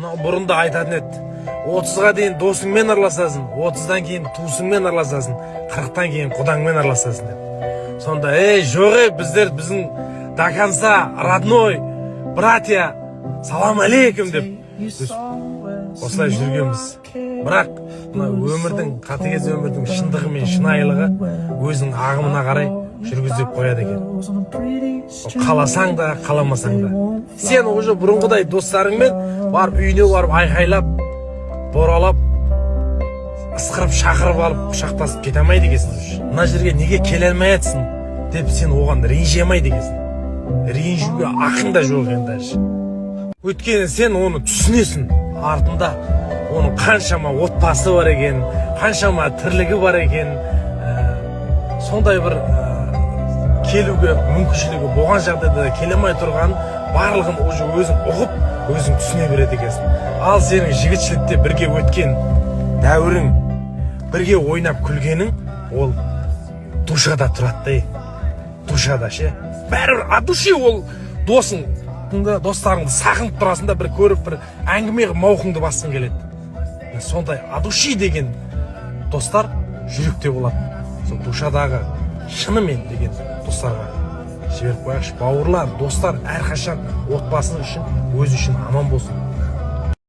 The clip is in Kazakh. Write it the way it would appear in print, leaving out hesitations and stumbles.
Бұрында айтатын еді, 30-ға дейін досыңмен араласасың, 30-дан кейін туысыңмен араласасың, 40-тан кейін құдаңмен араласасың деп. Сонда, жоқ, біздің до конца родной братья, салам алейкум деп осылай жүргенбіз. Бірақ өмірдің, қатыгез өмірдің шындығы мен шынайылығы өзінің ағымына қарай жүргізіп қояды екен. Қаласаң да, қаламасаң да. Сен уже бұрынғыдай достарыңмен барып үйіне барып айқайлап, боралап, ысқырып, шақырып алып, құшақтасып кете алмайды екенсің. Мына жерге неге келе алмай жатсың деп сен оған ренжи алмайды екенсің. Ренжуге ақың да жоқ екен даже. Өйткені сен оны түсінесің. Артында оның қаншама отбасы бар екен, қаншама тірлігі бар екен. Сондай бір келуге мүмкіншілігі болған жағдайда келе алмай тұрған барлығын уже өзің ұғып, өзің түсіне береді екенсің. Ал сенің жігітшілікте бірге өткен дәуірің, бірге ойнап күлгенің, ол душада тұрады. Душада ше. Бәрібір от души ол досың, достарыңды сағынып тұрасың да, бір көріп, бір әңгіме мауқыңды бассын келеді. Сондай от души деген достар жүректе болады. Сол душадағы шынымен деген достарға жіберіп қояқшы. Бауырлар, достар әрқашан отбасы үшін, өзі үшін аман болсын.